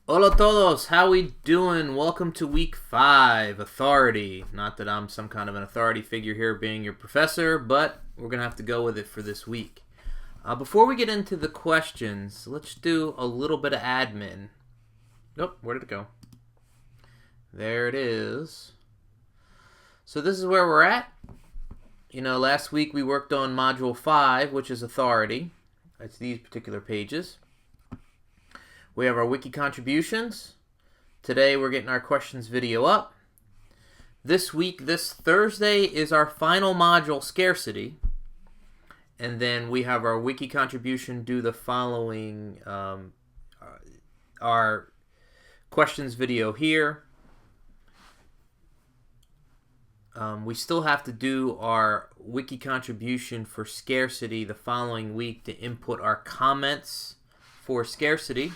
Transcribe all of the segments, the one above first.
Hola todos, how we doing? Welcome to week 5, authority. Not that I'm some kind of an authority figure here being your professor, but we're going to have to go with it for this week. Before we get into the questions, let's do a little bit of admin. Nope, where did it go? There it is. So this is where we're at. Last week we worked on module 5, which is authority. That's these particular pages. We have our wiki contributions. Today we're getting our questions video up. This week, this Thursday, is our final module, scarcity. And then we have our wiki contribution do the following, our questions video here. We still have to do our wiki contribution for scarcity the following week to input our comments for scarcity.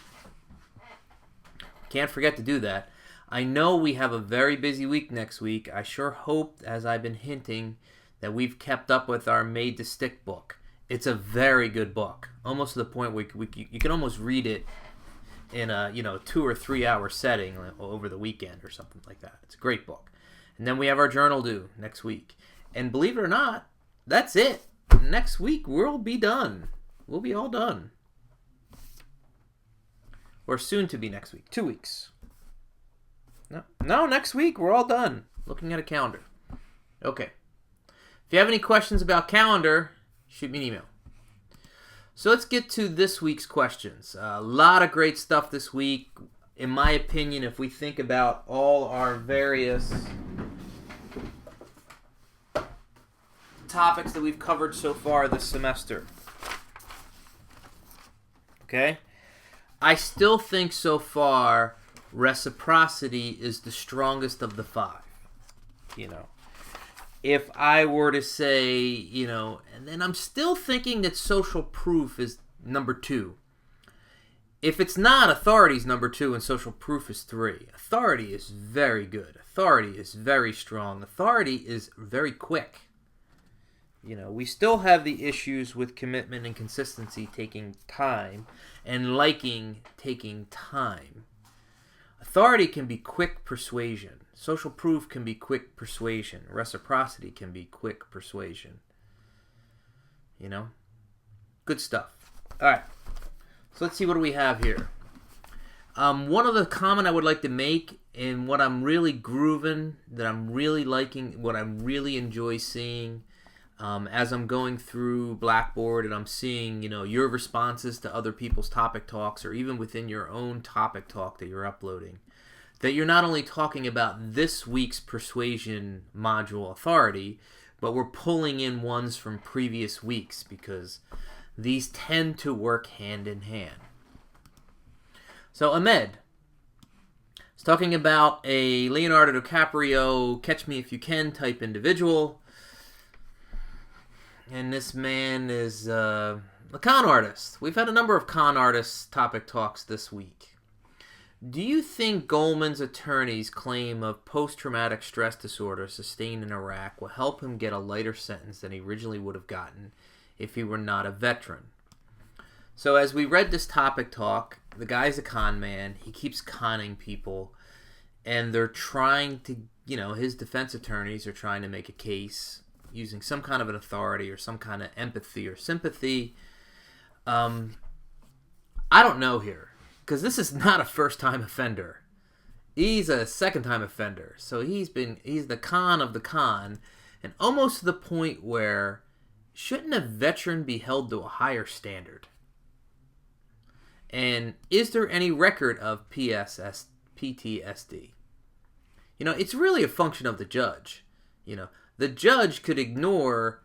Can't forget to do that. I know we have a very busy week next week. I sure hope, as I've been hinting, that we've kept up with our Made to Stick book. It's a very good book, almost to the point where you can almost read it in a 2 or 3 hour setting over the weekend or something like that. It's a great book. And then we have our journal due next week. And believe it or not, that's it. Next week we'll be done. We'll be all done. Or soon to be next week. 2 weeks. No, next week we're all done. Looking at a calendar. Okay. If you have any questions about calendar, shoot me an email. So let's get to this week's questions. A lot of great stuff this week. In my opinion, if we think about all our various topics that we've covered so far this semester. Okay? I still think so far reciprocity is the strongest of the 5. If I were to say, and then I'm still thinking that social proof is number 2. If it's not, authority's number 2 and social proof is 3. Authority is very good. Authority is very strong. Authority is very quick. We still have the issues with commitment and consistency taking time and liking taking time. Authority can be quick persuasion. Social proof can be quick persuasion. Reciprocity can be quick persuasion. Good stuff. All right. So let's see what do we have here. One of the comment I would like to make, and what I'm really grooving, that I'm really liking, what I really enjoy seeing, as I'm going through Blackboard and I'm seeing, your responses to other people's topic talks, or even within your own topic talk that you're uploading, that you're not only talking about this week's persuasion module authority, but we're pulling in ones from previous weeks, because these tend to work hand in hand. So Ahmed is talking about a Leonardo DiCaprio Catch Me If You Can type individual. And this man is a con artist. We've had a number of con artist topic talks this week. Do you think Goldman's attorney's claim of post-traumatic stress disorder sustained in Iraq will help him get a lighter sentence than he originally would have gotten if he were not a veteran? So as we read this topic talk, the guy's a con man. He keeps conning people. And they're trying to, his defense attorneys are trying to make a case using some kind of an authority or some kind of empathy or sympathy. I don't know here, because this is not a first-time offender. He's a second-time offender. So he's the con of the con, and almost to the point where shouldn't a veteran be held to a higher standard? And is there any record of PTSD? It's really a function of the judge. The judge could ignore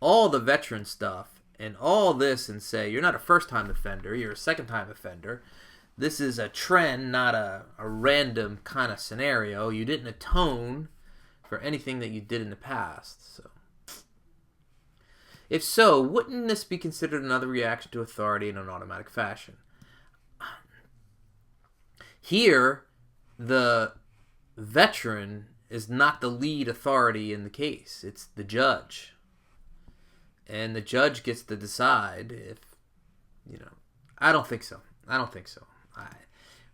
all the veteran stuff and all this and say, you're not a first-time offender, you're a second-time offender. This is a trend, not a random kind of scenario. You didn't atone for anything that you did in the past. So, if so, wouldn't this be considered another reaction to authority in an automatic fashion? Here, the veteran is not the lead authority in the case. It's the judge. And the judge gets to decide if, I don't think so.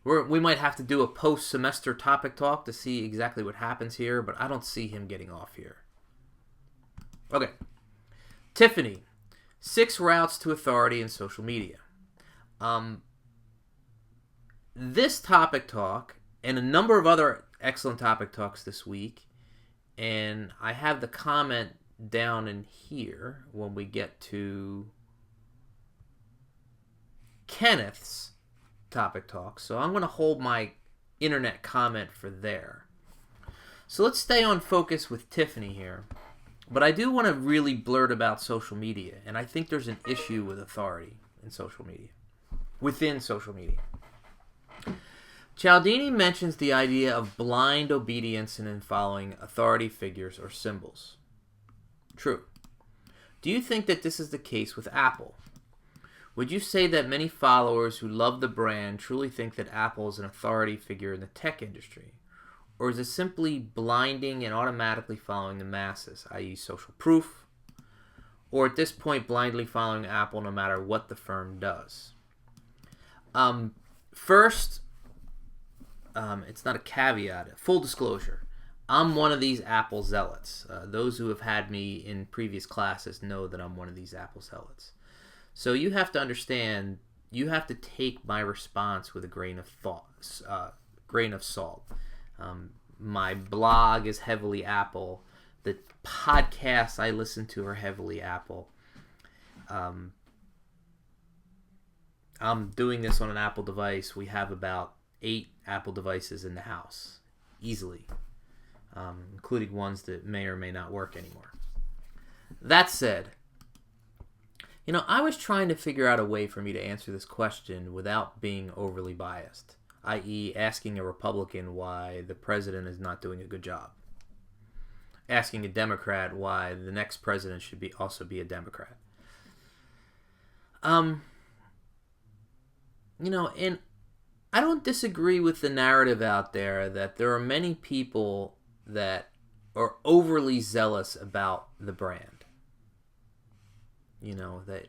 We might have to do a post-semester topic talk to see exactly what happens here, but I don't see him getting off here. Okay. Tiffany, 6 routes to authority in social media. This topic talk and a number of other excellent topic talks this week, and I have the comment down in here when we get to Kenneth's topic talk. So I'm going to hold my internet comment for there. So let's stay on focus with Tiffany here. But I do want to really blurt about social media, and I think there's an issue with authority in social media, within social media. Cialdini mentions the idea of blind obedience in following authority figures or symbols. True. Do you think that this is the case with Apple? Would you say that many followers who love the brand truly think that Apple is an authority figure in the tech industry? Or is it simply blinding and automatically following the masses, i.e. social proof? Or at this point, blindly following Apple no matter what the firm does? First, it's not a caveat. Full disclosure, I'm one of these Apple zealots. Those who have had me in previous classes know that I'm one of these Apple zealots. So you have to understand, you have to take my response with a grain of salt. My blog is heavily Apple. The podcasts I listen to are heavily Apple. I'm doing this on an Apple device. We have about 8 Apple devices in the house, easily, including ones that may or may not work anymore. That said, I was trying to figure out a way for me to answer this question without being overly biased, i.e. asking a Republican why the president is not doing a good job. Asking a Democrat why the next president should also be a Democrat. And I don't disagree with the narrative out there that there are many people that are overly zealous about the brand. That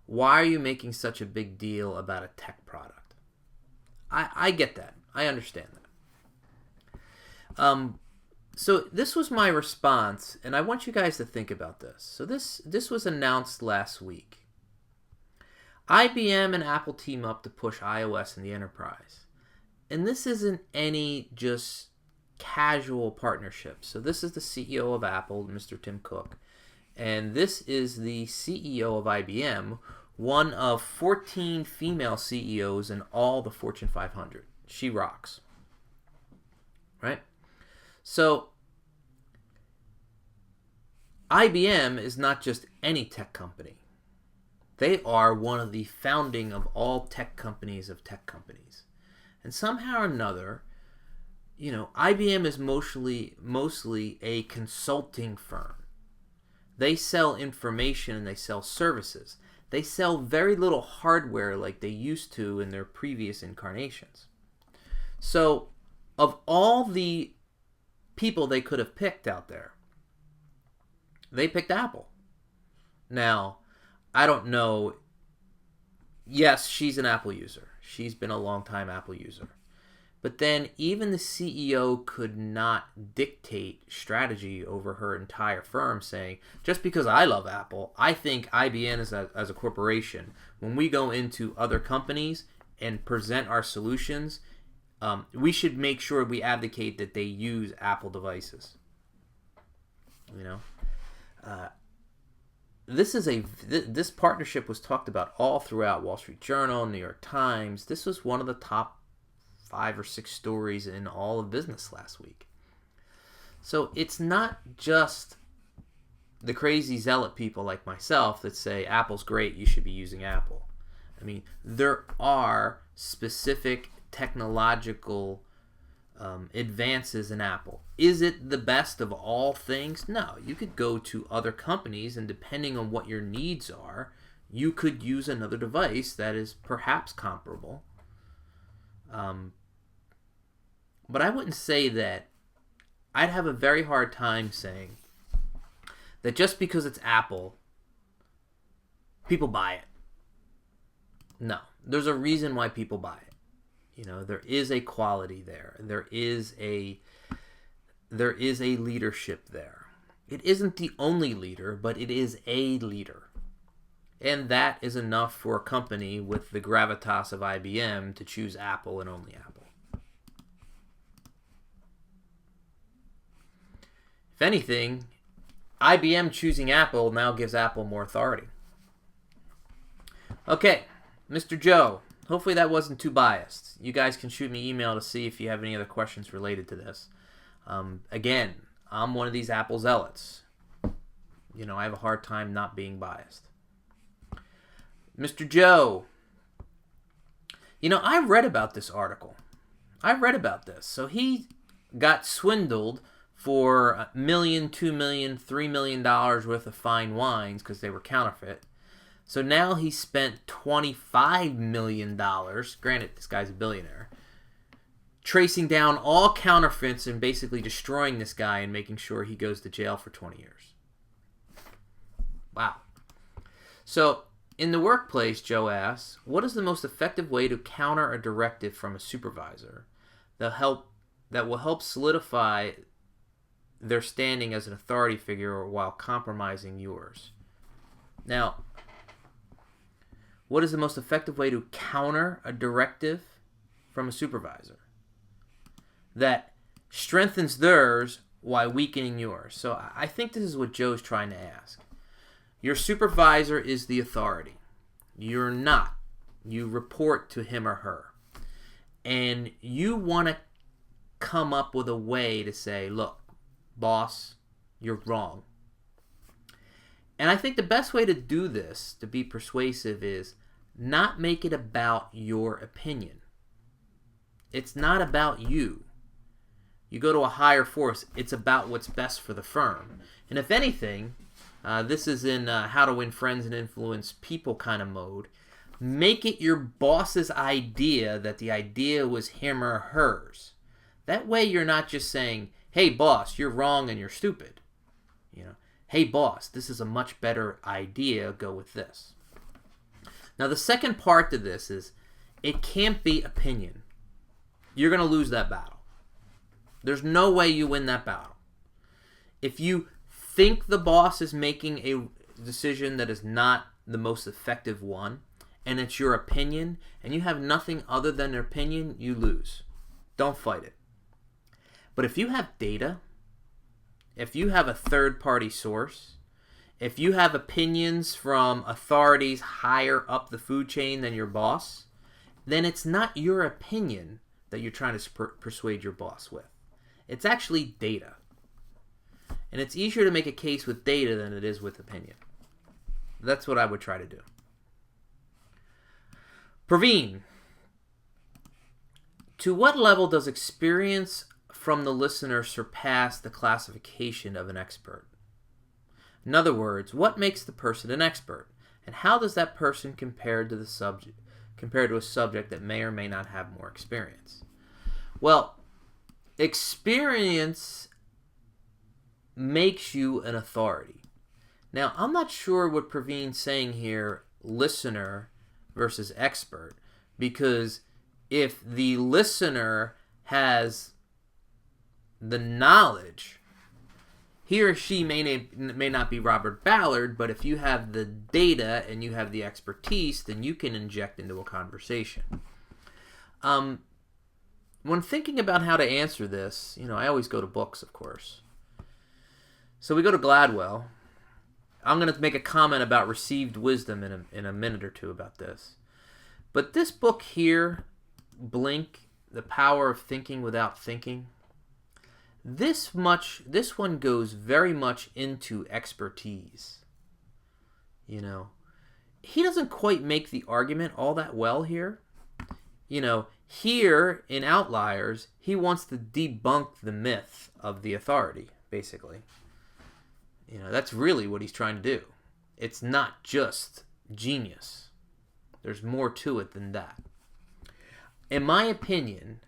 why are you making such a big deal about a tech product? I get that. I understand that. So this was my response, and I want you guys to think about this. So this was announced last week. IBM and Apple team up to push iOS in the enterprise. And this isn't any just casual partnership. So this is the CEO of Apple, Mr. Tim Cook. And this is the CEO of IBM, one of 14 female CEOs in all the Fortune 500. She rocks. Right? So, IBM is not just any tech company. They are one of the founding of all tech companies of tech companies. And somehow or another, IBM is mostly a consulting firm. They sell information and they sell services. They sell very little hardware like they used to in their previous incarnations. So, of all the people they could have picked out there, they picked Apple. Now, I don't know. Yes, she's an Apple user. She's been a long-time Apple user. But then even the CEO could not dictate strategy over her entire firm, saying, just because I love Apple, I think IBM as a corporation, when we go into other companies and present our solutions, we should make sure we advocate that they use Apple devices. This partnership was talked about all throughout Wall Street Journal, New York Times. This was one of the top 5 or 6 stories in all of business last week. So it's not just the crazy zealot people like myself that say Apple's great, you should be using Apple. I mean, there are specific technological advances in Apple. Is it the best of all things? No. You could go to other companies, and depending on what your needs are, you could use another device that is perhaps comparable. But I wouldn't say that. I'd have a very hard time saying that just because it's Apple, people buy it. No. There's a reason why people buy it. There is a quality there. There is a leadership there. It isn't the only leader, but it is a leader. And that is enough for a company with the gravitas of IBM to choose Apple and only Apple. If anything, IBM choosing Apple now gives Apple more authority. Okay, Mr. Joe, hopefully that wasn't too biased. You guys can shoot me an email to see if you have any other questions related to this. Again, I'm one of these Apple zealots. I have a hard time not being biased. Mr. Joe, I read about this article. I read about this. So he got swindled for $1 million, $2 million, $3 million worth of fine wines because they were counterfeit. So now he spent $25 million, granted this guy's a billionaire, tracing down all counterfeits and basically destroying this guy and making sure he goes to jail for 20 years. Wow. So in the workplace, Joe asks, what is the most effective way to counter a directive from a supervisor that will help solidify their standing as an authority figure while compromising yours? Now, what is the most effective way to counter a directive from a supervisor that strengthens theirs while weakening yours? So I think this is what Joe's trying to ask. Your supervisor is the authority. You're not. You report to him or her. And you want to come up with a way to say, look, boss, you're wrong. And I think the best way to do this, to be persuasive, is not make it about your opinion. It's not about you. You go to a higher force. It's about what's best for the firm. And if anything, this is in How to Win Friends and Influence People kind of mode. Make it your boss's idea that the idea was him or hers. That way you're not just saying, hey, boss, you're wrong and you're stupid. Hey, boss, this is a much better idea. Go with this. Now, the second part to this is it can't be opinion. You're going to lose that battle. There's no way you win that battle. If you think the boss is making a decision that is not the most effective one, and it's your opinion, and you have nothing other than their opinion, you lose. Don't fight it. But if you have data, if you have a third-party source, if you have opinions from authorities higher up the food chain than your boss, then it's not your opinion that you're trying to persuade your boss with. It's actually data. And it's easier to make a case with data than it is with opinion. That's what I would try to do. Praveen, to what level does experience from the listener surpass the classification of an expert? In other words, what makes the person an expert? And how does that person compare to a subject that may or may not have more experience? Well, experience makes you an authority. Now, I'm not sure what Praveen's saying here, listener versus expert, because if the listener has the knowledge, he or she may not be Robert Ballard, but if you have the data and you have the expertise, then you can inject into a conversation. When thinking about how to answer this, I always go to books, of course. So we go to Gladwell. I'm going to make a comment about received wisdom in a minute or two about this. But this book here, Blink, The Power of Thinking Without Thinking, this one goes very much into expertise. He doesn't quite make the argument all that well here. Here in Outliers, he wants to debunk the myth of the authority, basically. That's really what he's trying to do. It's not just genius. There's more to it than that. In my opinion,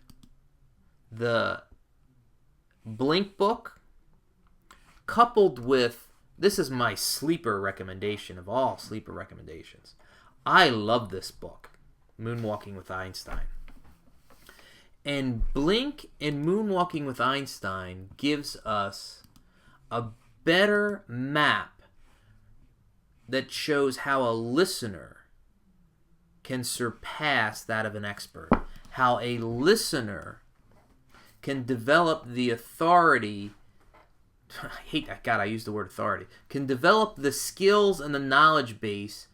the Blink book, coupled with, this is my sleeper recommendation of all sleeper recommendations. I love this book, Moonwalking with Einstein. And Blink and Moonwalking with Einstein gives us a better map that shows how a listener can surpass that of an expert. How a listener can develop the authority. I used the word authority. Can develop the skills and the knowledge base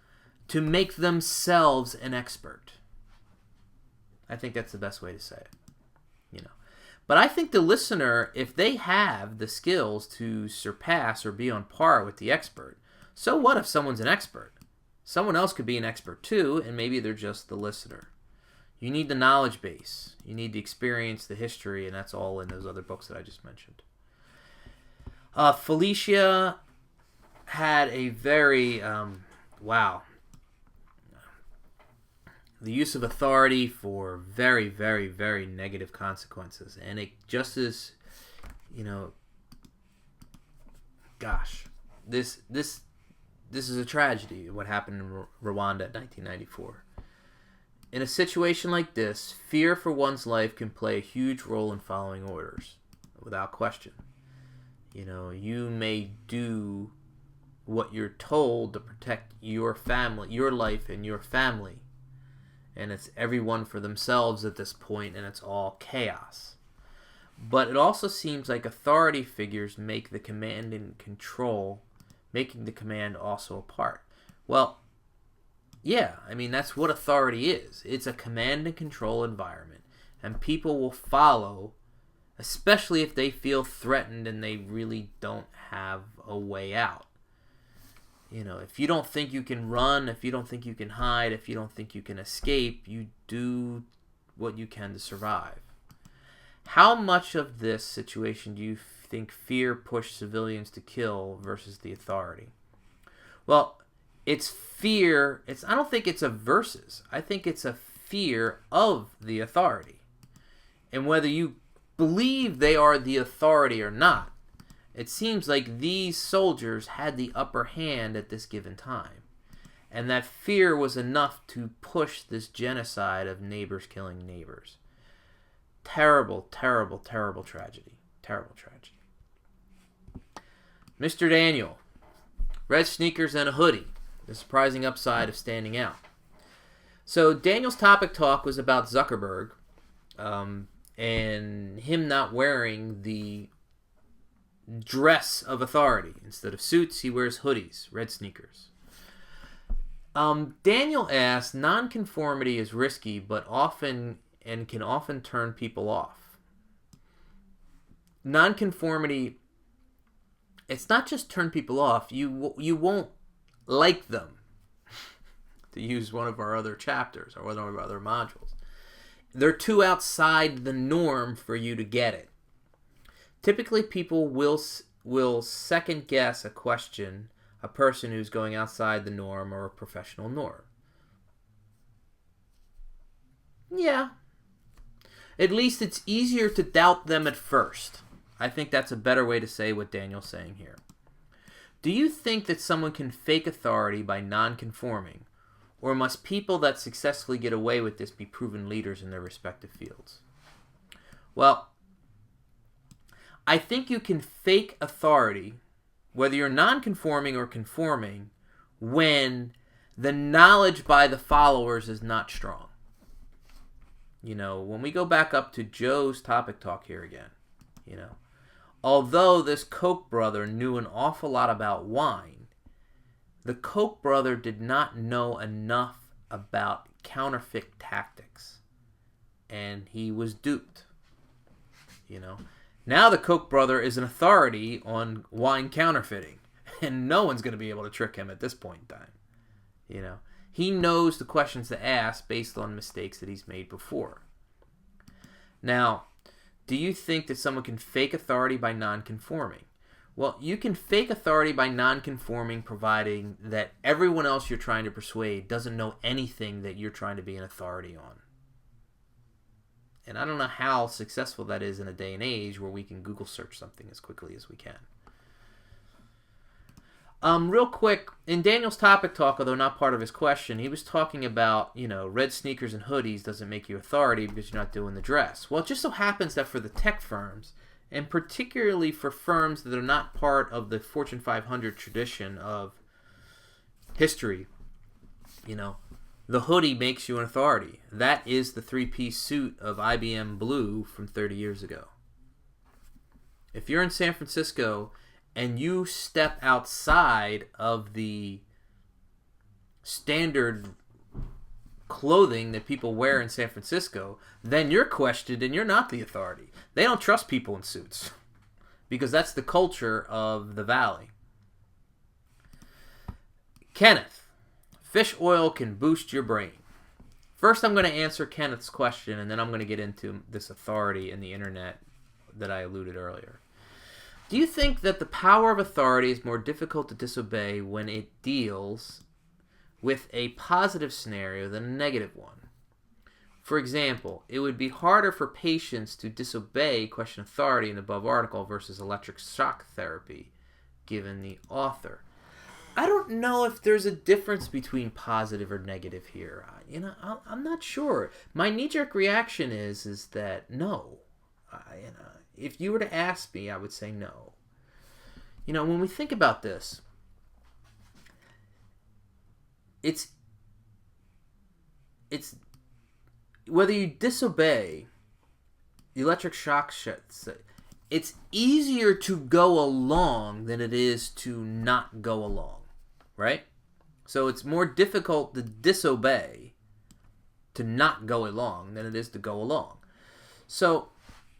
to make themselves an expert. I think that's the best way to say it. But I think the listener, if they have the skills to surpass or be on par with the expert, so what if someone's an expert? Someone else could be an expert too, and maybe they're just the listener. You need the knowledge base. You need the experience, the history, and that's all in those other books that I just mentioned. Felicia had a very, the use of authority for very, very, very negative consequences. And it just is, this is a tragedy, what happened in Rwanda in 1994. In a situation like this, fear for one's life can play a huge role in following orders, without question. You may do what you're told to protect your family, your life, and your family. And it's everyone for themselves at this point, and it's all chaos. But it also seems like authority figures make the command and control, making the command also a part. Well, yeah, that's what authority is. It's a command and control environment, and people will follow, especially if they feel threatened and they really don't have a way out. If you don't think you can run, if you don't think you can hide, if you don't think you can escape, you do what you can to survive. How much of this situation do you think fear pushed civilians to kill versus the authority? Well, it's fear. I don't think it's a versus. I think it's a fear of the authority. And whether you believe they are the authority or not, it seems like these soldiers had the upper hand at this given time. And that fear was enough to push this genocide of neighbors killing neighbors. Terrible, terrible, terrible tragedy. Terrible tragedy. Mr. Daniel. Red sneakers and a hoodie. The surprising upside of standing out. So Daniel's topic talk was about Zuckerberg and him not wearing the dress of authority. Instead of suits, he wears hoodies, red sneakers. Daniel asked, nonconformity is risky, but often and can often turn people off. Nonconformity, it's not just turn people off. You won't like them, to use one of our other chapters or one of our other modules. They're too outside the norm for you to get it. Typically, people will second guess a person who's going outside the norm or a professional norm. Yeah. At least it's easier to doubt them at first. I think that's a better way to say what Daniel's saying here. Do you think that someone can fake authority by non-conforming, or must people that successfully get away with this be proven leaders in their respective fields? Well, I think you can fake authority, whether you're non-conforming or conforming, when the knowledge by the followers is not strong. When we go back up to Joe's topic talk here again, although this Koch brother knew an awful lot about wine, the Koch brother did not know enough about counterfeit tactics, and he was duped. Now the Koch brother is an authority on wine counterfeiting, and no one's going to be able to trick him at this point in time. He knows the questions to ask based on mistakes that he's made before. Now, do you think that someone can fake authority by non-conforming? Well, you can fake authority by non-conforming providing that everyone else you're trying to persuade doesn't know anything that you're trying to be an authority on. And I don't know how successful that is in a day and age where we can Google search something as quickly as we can. Real quick, in Daniel's topic talk, although not part of his question, he was talking about, red sneakers and hoodies doesn't make you authority because you're not doing the dress. Well, it just so happens that for the tech firms, and particularly for firms that are not part of the Fortune 500 tradition of history, the hoodie makes you an authority. That is the three-piece suit of IBM Blue from 30 years ago. If you're in San Francisco and you step outside of the standard clothing that people wear in San Francisco, then you're questioned and you're not the authority. They don't trust people in suits because that's the culture of the Valley. Kenneth, fish oil can boost your brain. First, I'm going to answer Kenneth's question, and then I'm going to get into this authority in the internet that I alluded earlier. Do you think that the power of authority is more difficult to disobey when it deals with a positive scenario than a negative one? For example, it would be harder for patients to disobey question authority in the above article versus electric shock therapy, given the author. I don't know if there's a difference between positive or negative here. I'm not sure. My knee-jerk reaction is that no. If you were to ask me, I would say no. When we think about this, it's whether you disobey the electric shock, it's easier to go along than it is to not go along, right? So it's more difficult to disobey, to not go along, than it is to go along. So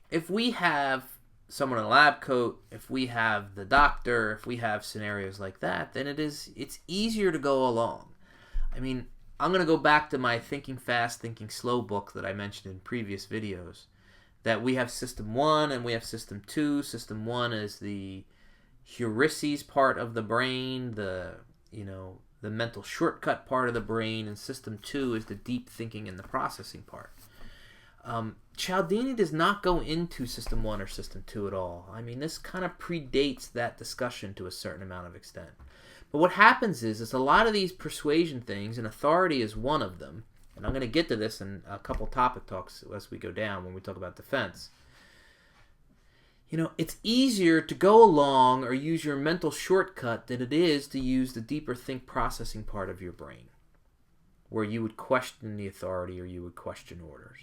if we have someone in a lab coat, if we have the doctor, if we have scenarios like that, then it's easier to go along. I mean, I'm going to go back to my Thinking Fast, Thinking Slow book that I mentioned in previous videos, that we have System 1 and we have System 2. System 1 is the heuristics part of the brain, the mental shortcut part of the brain, and System 2 is the deep thinking and the processing part. Cialdini does not go into System 1 or System 2 at all. I mean, this kind of predates that discussion to a certain amount of extent. But what happens is a lot of these persuasion things, and authority is one of them, and I'm going to get to this in a couple topic talks as we go down when we talk about defense. It's easier to go along or use your mental shortcut than it is to use the deeper think processing part of your brain, where you would question the authority or you would question orders.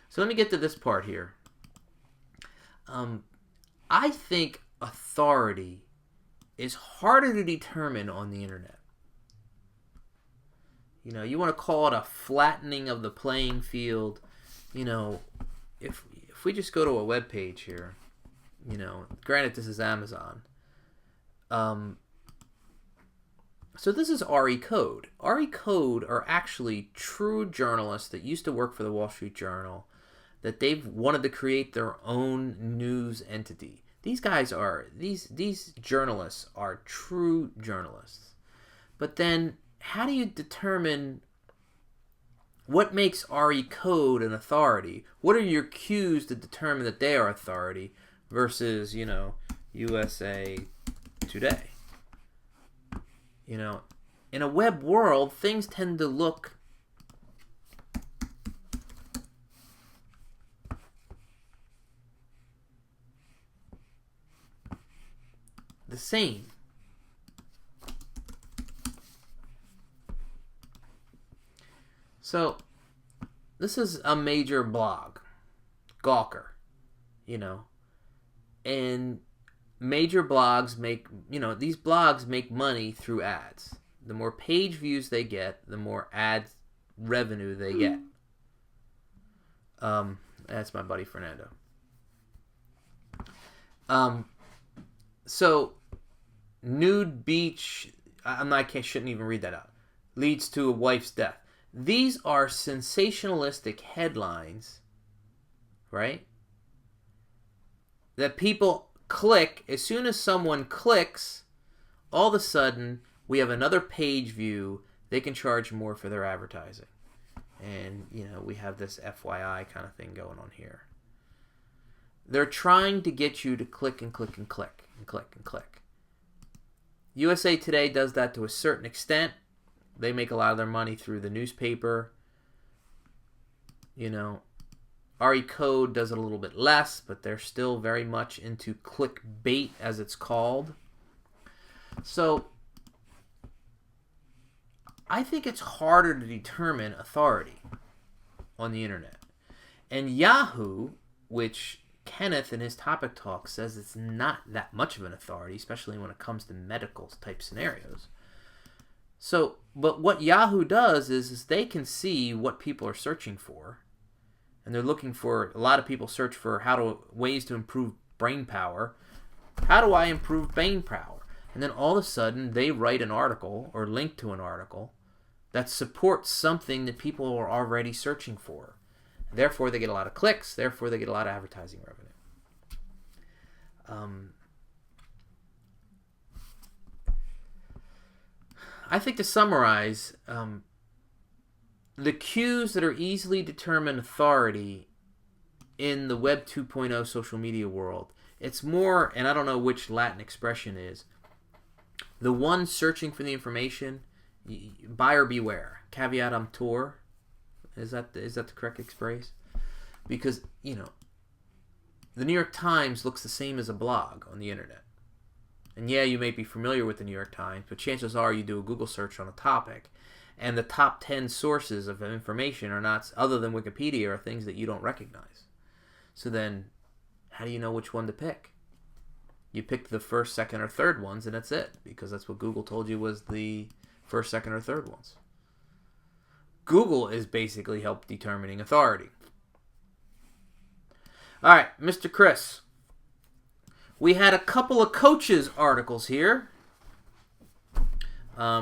So let me get to this part here. I think authority is harder to determine on the internet. You want to call it a flattening of the playing field. If we just go to a web page here, granted this is Amazon. So this is RE Code. RE Code are actually true journalists that used to work for the Wall Street Journal, that they've wanted to create their own news entity. These journalists are true journalists. But then how do you determine what makes RE Code an authority? What are your cues to determine that they are authority versus, USA Today? In a web world, things tend to look the same. So, this is a major blog, Gawker, and major blogs these blogs make money through ads. The more page views they get, the more ad revenue they get. That's my buddy Fernando. So, nude beach, I shouldn't even read that out, leads to a wife's death. These are sensationalistic headlines, right? That people click. As soon as someone clicks, all of a sudden we have another page view. They can charge more for their advertising. And, we have this FYI kind of thing going on here. They're trying to get you to click and click and click and click and click. USA Today does that to a certain extent. They make a lot of their money through the newspaper. RE Code does it a little bit less, but they're still very much into clickbait, as it's called. So I think it's harder to determine authority on the internet. And Yahoo, which Kenneth in his topic talk says it's not that much of an authority, especially when it comes to medical type scenarios. So, but what Yahoo does is they can see what people are searching for. And they're looking for, a lot of people search for ways to improve brain power. How do I improve brain power? And then all of a sudden they write an article or link to an article that supports something that people are already searching for. Therefore, they get a lot of clicks. Therefore, they get a lot of advertising revenue. I think to summarize, the cues that are easily determined authority in the Web 2.0 social media world, it's more, and I don't know which Latin expression is, the one searching for the information, buyer beware, caveat emptor. Is that the correct phrase? Because, the New York Times looks the same as a blog on the internet. And yeah, you may be familiar with the New York Times, but chances are you do a Google search on a topic, and the top 10 sources of information are not, other than Wikipedia, are things that you don't recognize. So then, how do you know which one to pick? You pick the first, second, or third ones, and that's it, because that's what Google told you was the first, second, or third ones. Google is basically help determining authority. All right, Mr. Chris. We had a couple of coaches articles here.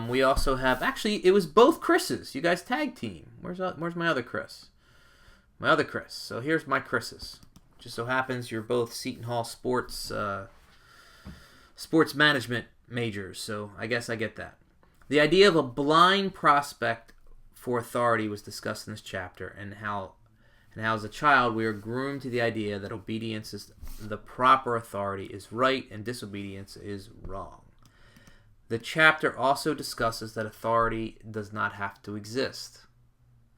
We also have, actually, it was both Chris's. You guys tag team. Where's my other Chris? My other Chris. So here's my Chris's. Just so happens you're both Seton Hall sports management majors, so I guess I get that. The idea of a blind prospect for authority was discussed in this chapter, and how as a child we are groomed to the idea that obedience is the proper authority is right and disobedience is wrong. The chapter also discusses that authority does not have to exist.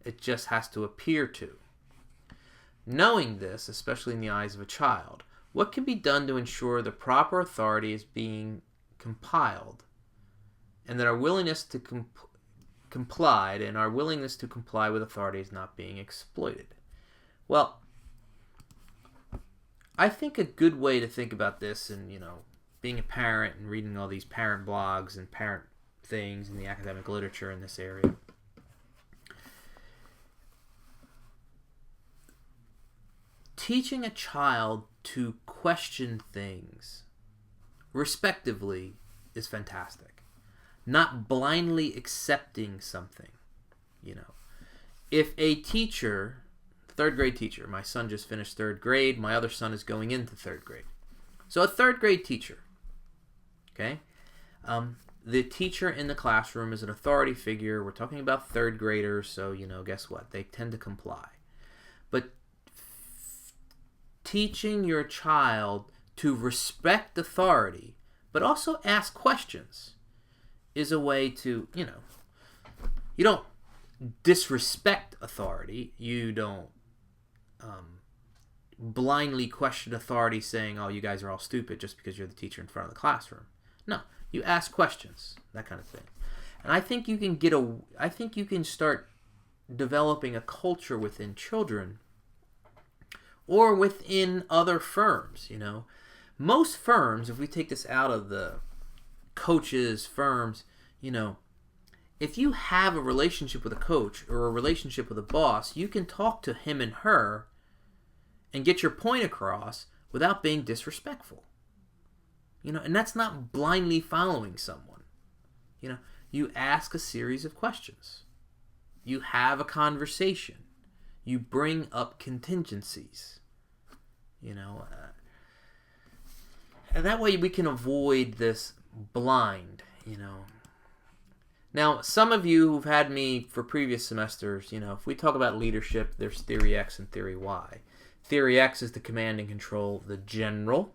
It just has to appear to. Knowing this, especially in the eyes of a child, what can be done to ensure the proper authority is being compiled, and that our willingness to comply with authority is not being exploited? Well, I think a good way to think about this, and being a parent and reading all these parent blogs and parent things in the academic literature in this area, teaching a child to question things respectively is fantastic. Not blindly accepting something. If a teacher, third grade teacher, my son just finished third grade, my other son is going into third grade. So a third grade teacher, okay? The teacher in the classroom is an authority figure. We're talking about third graders, so, guess what? They tend to comply. But teaching your child to respect authority, but also ask questions, is a way to, you don't disrespect authority. You don't blindly question authority saying, oh, you guys are all stupid just because you're the teacher in front of the classroom. No, you ask questions, that kind of thing. And I think you can start developing a culture within children or within other firms, Most firms, if we take this out of the coaches, firms, if you have a relationship with a coach or a relationship with a boss, you can talk to him and her and get your point across without being disrespectful. And that's not blindly following someone. You ask a series of questions. You have a conversation. You bring up contingencies. And that way we can avoid this blind, Now, some of you who've had me for previous semesters, if we talk about leadership, there's Theory X and Theory Y. Theory X is the command and control, the general.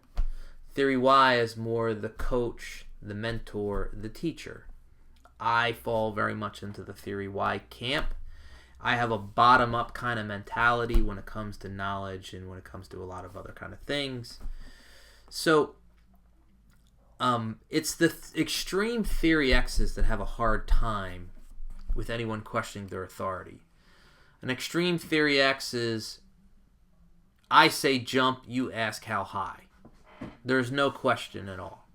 Theory Y is more the coach, the mentor, the teacher. I fall very much into the theory Y camp. I have a bottom-up kind of mentality when it comes to knowledge and when it comes to a lot of other kind of things. So it's the extreme theory X's that have a hard time with anyone questioning their authority. An extreme theory X is, I say jump, you ask how high. There's no question at all.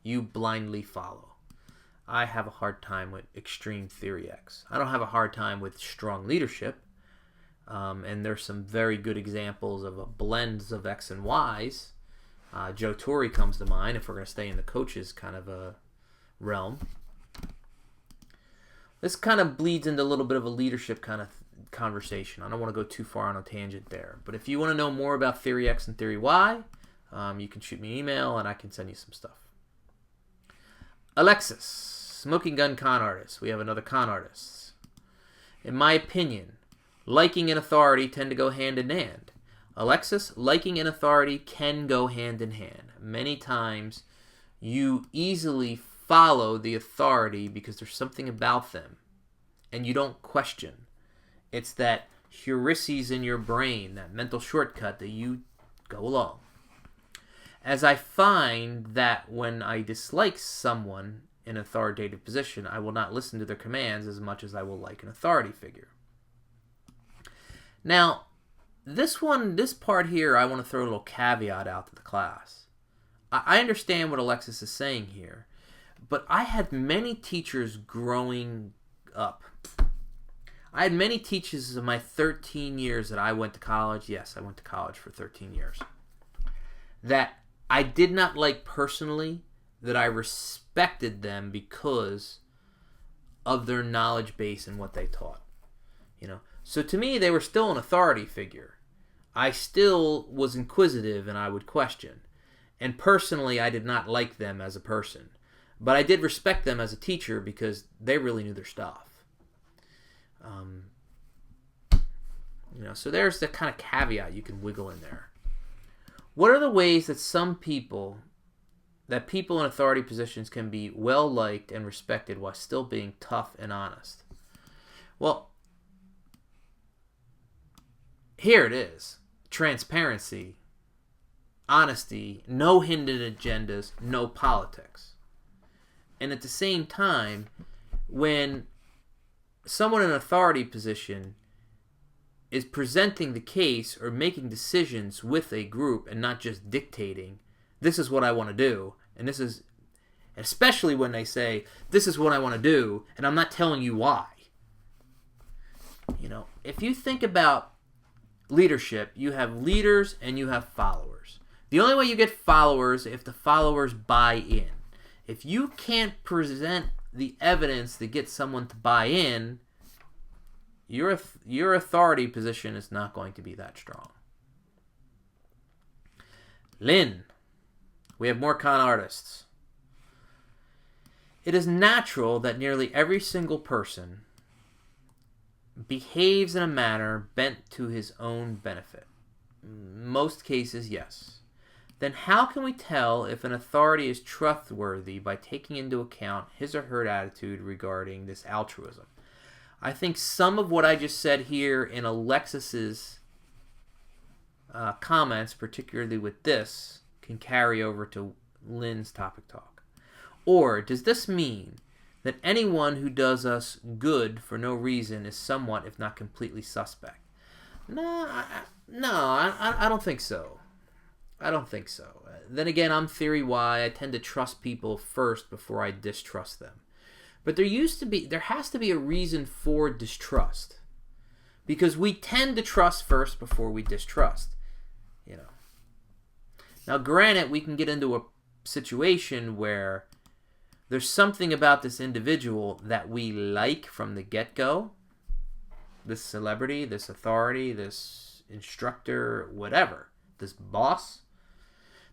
You blindly follow. I have a hard time with extreme theory X. I don't have a hard time with strong leadership. And there's some very good examples of blends of X and Y's. Joe Torre comes to mind if we're going to stay in the coaches kind of a realm. This kind of bleeds into a little bit of a leadership kind of conversation. I don't want to go too far on a tangent there. But if you want to know more about theory X and theory Y, you can shoot me an email and I can send you some stuff. Alexis, smoking gun con artist. We have another con artist. In my opinion, liking and authority tend to go hand in hand. Alexis, liking and authority can go hand in hand. Many times you easily follow the authority because there's something about them and you don't question. It's that heuristics in your brain, that mental shortcut that you go along. As I find that when I dislike someone in an authoritative position, I will not listen to their commands as much as I will like an authority figure. Now, this part here, I want to throw a little caveat out to the class. I understand what Alexis is saying here, but I had many teachers growing up. I had many teachers in my 13 years that I went to college. Yes, I went to college for 13 years. That I did not like personally, that I respected them because of their knowledge base and what they taught. So to me, they were still an authority figure. I still was inquisitive and I would question. And personally, I did not like them as a person. But I did respect them as a teacher because they really knew their stuff. So there's the kind of caveat you can wiggle in there. What are the ways that people in authority positions can be well liked and respected while still being tough and honest? Well, here it is. Transparency, honesty, no hidden agendas, no politics. And at the same time, when someone in an authority position is presenting the case or making decisions with a group and not just dictating, this is what I want to do, and this is, especially when they say, this is what I want to do, and I'm not telling you why. If you think about leadership, you have leaders and you have followers. The only way you get followers is if the followers buy in. If you can't present the evidence to get someone to buy in, your authority position is not going to be that strong. Lynn, we have more con artists. It is natural that nearly every single person behaves in a manner bent to his own benefit. Most cases, yes. Then how can we tell if an authority is trustworthy by taking into account his or her attitude regarding this altruism? I think some of what I just said here in Alexis's comments, particularly with this, can carry over to Lynn's topic talk. Or does this mean that anyone who does us good for no reason is somewhat, if not completely, suspect? No, I don't think so. I don't think so. Then again, I'm theory Y. I tend to trust people first before I distrust them. But there has to be a reason for distrust. Because we tend to trust first before we distrust. Now, granted, we can get into a situation where there's something about this individual that we like from the get-go. This celebrity, this authority, this instructor, whatever. This boss.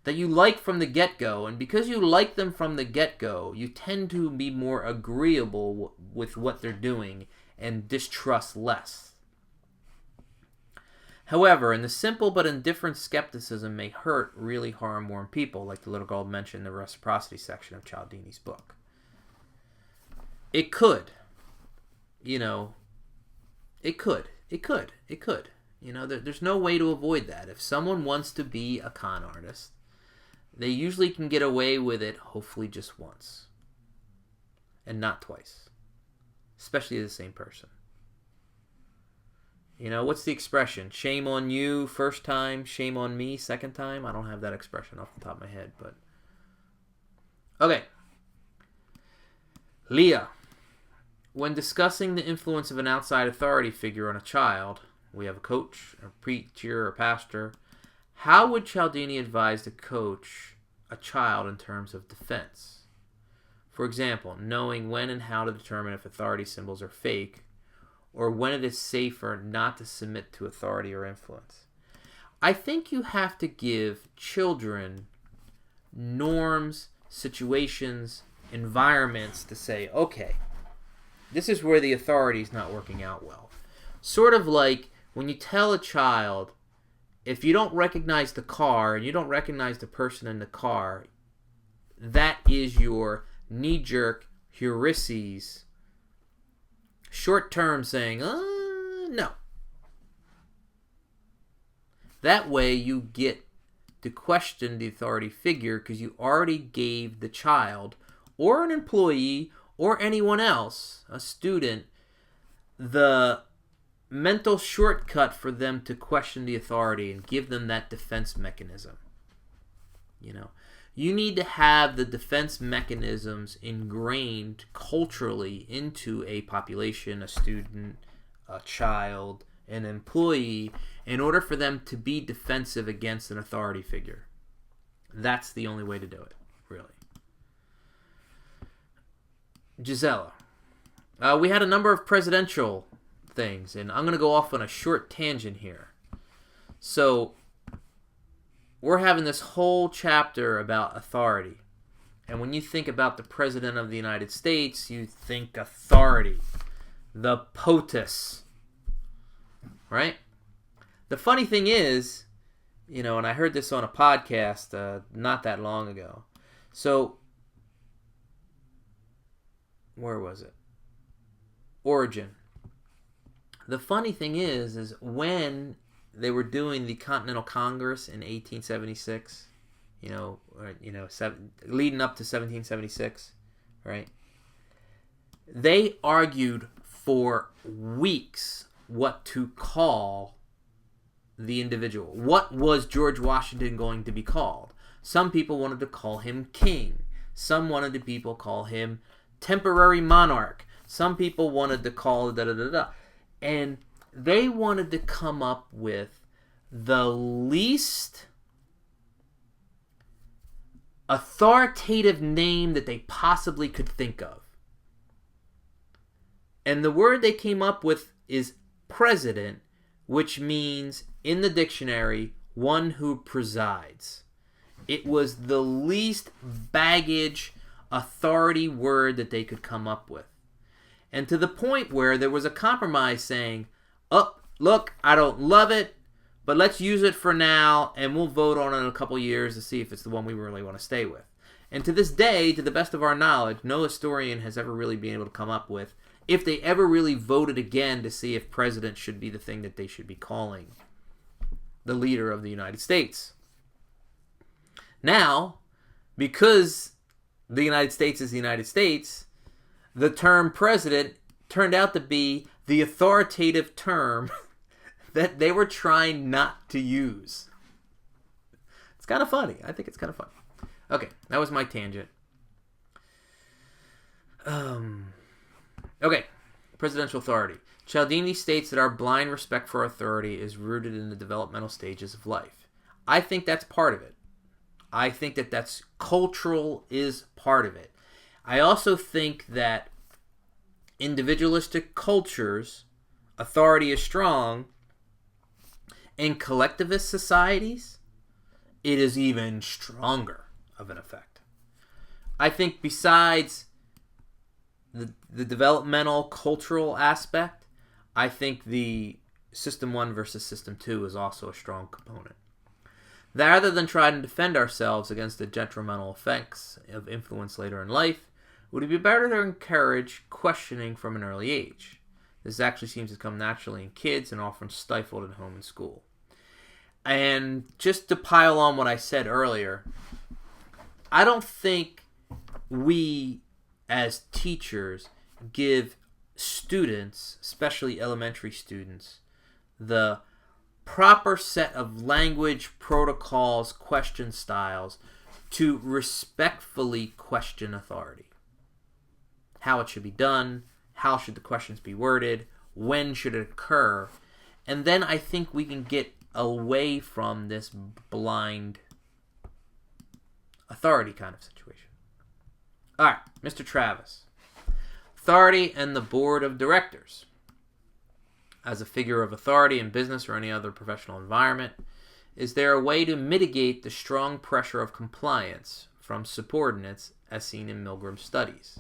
That you like from the get-go, and because you like them from the get-go, you tend to be more agreeable with what they're doing and distrust less. However, in the simple but indifferent skepticism may hurt, really harm more people, like the little girl mentioned in the reciprocity section of Cialdini's book. It could. It could. There's no way to avoid that. If someone wants to be a con artist, they usually can get away with it, hopefully just once. And not twice. Especially the same person. What's the expression? Shame on you first time, shame on me second time? I don't have that expression off the top of my head, but... Okay. Leah. When discussing the influence of an outside authority figure on a child, we have a coach, a preacher, a pastor, how would Cialdini advise to coach a child in terms of defense? For example, knowing when and how to determine if authority symbols are fake, or when it is safer not to submit to authority or influence. I think you have to give children norms, situations, environments to say, okay, this is where the authority is not working out well. Sort of like when you tell a child, if you don't recognize the car and you don't recognize the person in the car, that is your knee-jerk heurises, short-term saying, no. That way you get to question the authority figure because you already gave the child or an employee or anyone else, a student, the mental shortcut for them to question the authority and give them that defense mechanism. You need to have the defense mechanisms ingrained culturally into a population, a student, a child, an employee, in order for them to be defensive against an authority figure. That's the only way to do it, really. Gisela. We had a number of presidential things, and I'm going to go off on a short tangent here. So, we're having this whole chapter about authority. And when you think about the President of the United States, you think authority. The POTUS. Right? The funny thing is, and I heard this on a podcast not that long ago. So, where was it? Origin. The funny thing is when they were doing the Continental Congress in 1876, leading up to 1776, right? They argued for weeks what to call the individual. What was George Washington going to be called? Some people wanted to call him king. Some wanted to people call him temporary monarch. Some people wanted to call da-da-da-da. And they wanted to come up with the least authoritative name that they possibly could think of. And the word they came up with is president, which means, in the dictionary, one who presides. It was the least baggage authority word that they could come up with. And to the point where there was a compromise saying, look, I don't love it, but let's use it for now, and we'll vote on it in a couple years to see if it's the one we really want to stay with. And to this day, to the best of our knowledge, no historian has ever really been able to come up with if they ever really voted again to see if president should be the thing that they should be calling the leader of the United States. Now, because the United States is the United States, the term president turned out to be the authoritative term that they were trying not to use. It's kind of funny. I think it's kind of funny. Okay, that was my tangent. Okay, presidential authority. Cialdini states that our blind respect for authority is rooted in the developmental stages of life. I think that's part of it. I think that that's cultural is part of it. I also think that individualistic cultures, authority is strong. In collectivist societies, it is even stronger of an effect. I think besides the developmental cultural aspect, I think the System 1 versus System 2 is also a strong component. Rather than try to defend ourselves against the detrimental effects of influence later in life, would it be better to encourage questioning from an early age? This actually seems to come naturally in kids and often stifled at home and school. And just to pile on what I said earlier, I don't think we as teachers give students, especially elementary students, the proper set of language, protocols, question styles to respectfully question authority. How it should be done, how should the questions be worded, when should it occur, and then I think we can get away from this blind authority kind of situation. All right, Mr. Travis. Authority and the board of directors. As a figure of authority in business or any other professional environment, is there a way to mitigate the strong pressure of compliance from subordinates as seen in Milgram's studies?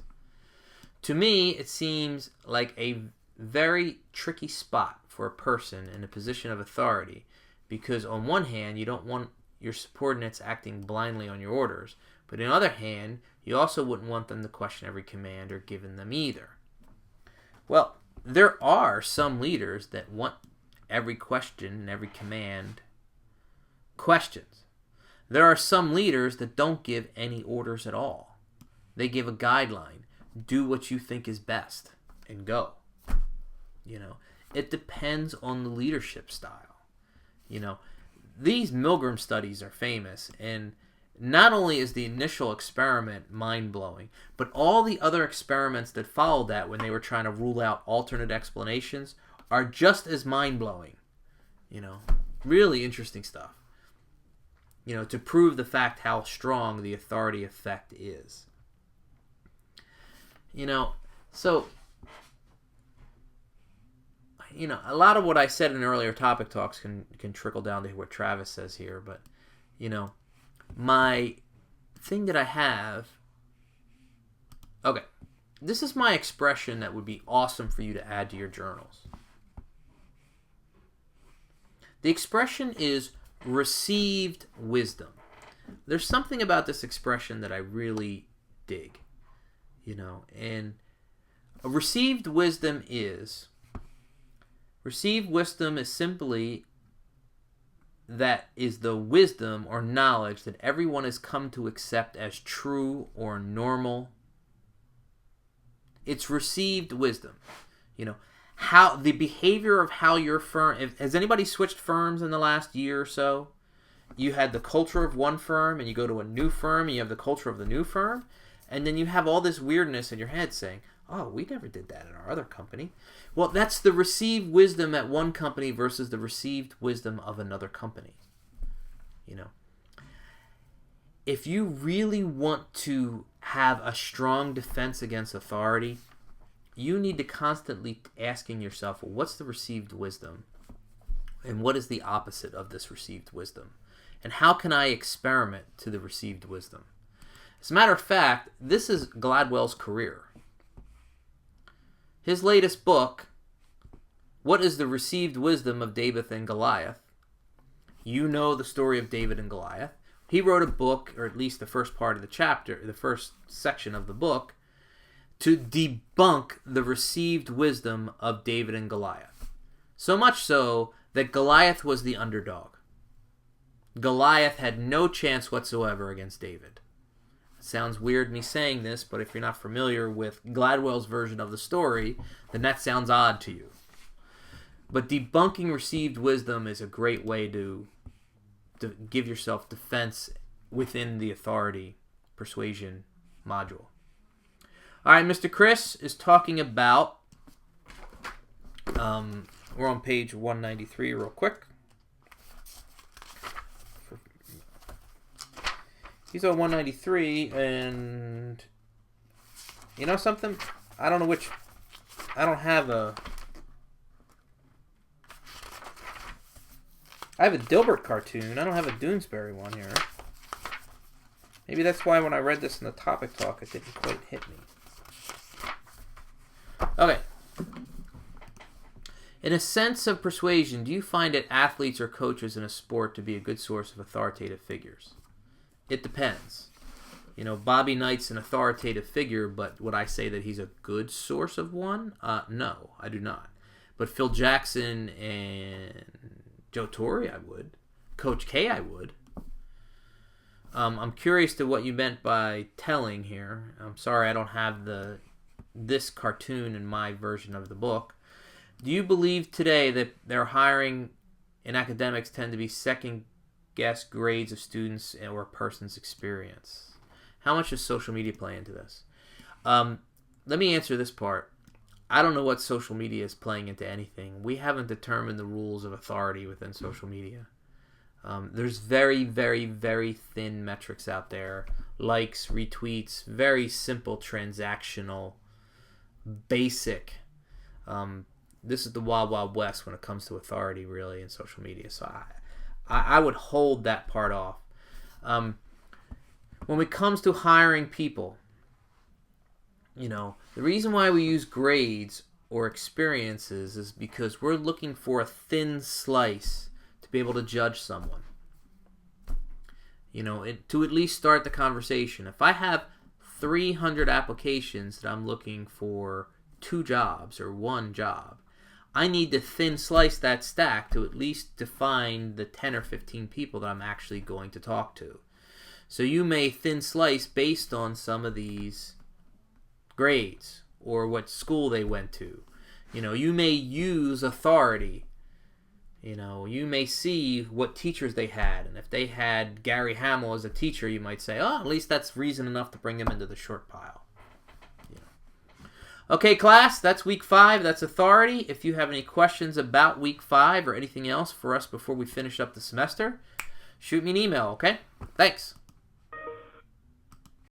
To me, it seems like a very tricky spot for a person in a position of authority because on one hand, you don't want your subordinates acting blindly on your orders, but on the other hand, you also wouldn't want them to question every command or given them either. Well, there are some leaders that want every question and every command questions. There are some leaders that don't give any orders at all. They give a guideline. Do what you think is best and go. It depends on the leadership style. These Milgram studies are famous, and not only is the initial experiment mind-blowing, but all the other experiments that followed that when they were trying to rule out alternate explanations are just as mind-blowing. Really interesting stuff. To prove the fact how strong the authority effect is. So, a lot of what I said in earlier topic talks can trickle down to what Travis says here, but, my thing that I have... Okay, this is my expression that would be awesome for you to add to your journals. The expression is received wisdom. There's something about this expression that I really dig. And received wisdom is simply that is the wisdom or knowledge that everyone has come to accept as true or normal. It's received wisdom. How the behavior of how your firm... Has anybody switched firms in the last year or so? You had the culture of one firm and you go to a new firm and you have the culture of the new firm. And then you have all this weirdness in your head saying, oh, we never did that in our other company. Well, that's the received wisdom at one company versus the received wisdom of another company. If you really want to have a strong defense against authority, you need to constantly asking yourself, well, what's the received wisdom? And what is the opposite of this received wisdom? And how can I experiment to the received wisdom? As a matter of fact, this is Gladwell's career. His latest book, What is the Received Wisdom of David and Goliath? You know the story of David and Goliath. He wrote a book, or at least the first part of the chapter, the first section of the book, to debunk the received wisdom of David and Goliath. So much so that Goliath was the underdog. Goliath had no chance whatsoever against David. It sounds weird me saying this, but if you're not familiar with Gladwell's version of the story, then that sounds odd to you. But debunking received wisdom is a great way to give yourself defense within the authority persuasion module. All right, Mr. Chris is talking about, we're on page 193 real quick. He's on 193, and you know something? I don't have a... I have a Dilbert cartoon. I don't have a Doonesbury one here. Maybe that's why when I read this in the topic talk, it didn't quite hit me. Okay. In a sense of persuasion, do you find that athletes or coaches in a sport to be a good source of authoritative figures? It depends. Bobby Knight's an authoritative figure, but would I say that he's a good source of one? No, I do not. But Phil Jackson and Joe Torre, I would. Coach K, I would. I'm curious to what you meant by telling here. I'm sorry I don't have this cartoon in my version of the book. Do you believe today that their hiring in academics tend to be second-guess grades of students or a person's experience? How much does social media play into this? Let me answer this part. I don't know what social media is playing into anything. We haven't determined the rules of authority within social media. There's very, very, very thin metrics out there. Likes, retweets, very simple, transactional, basic. This is the wild, wild west when it comes to authority, really, in social media. So I would hold that part off. When it comes to hiring people, the reason why we use grades or experiences is because we're looking for a thin slice to be able to judge someone. To at least start the conversation. If I have 300 applications that I'm looking for 2 jobs or 1 job, I need to thin slice that stack to at least define the 10 or 15 people that I'm actually going to talk to. So you may thin slice based on some of these grades or what school they went to. You may use authority. You may see what teachers they had. And if they had Gary Hamel as a teacher, you might say, at least that's reason enough to bring him into the short pile. Okay, class, that's week 5. That's authority. If you have any questions about week 5 or anything else for us before we finish up the semester, shoot me an email, okay? Thanks.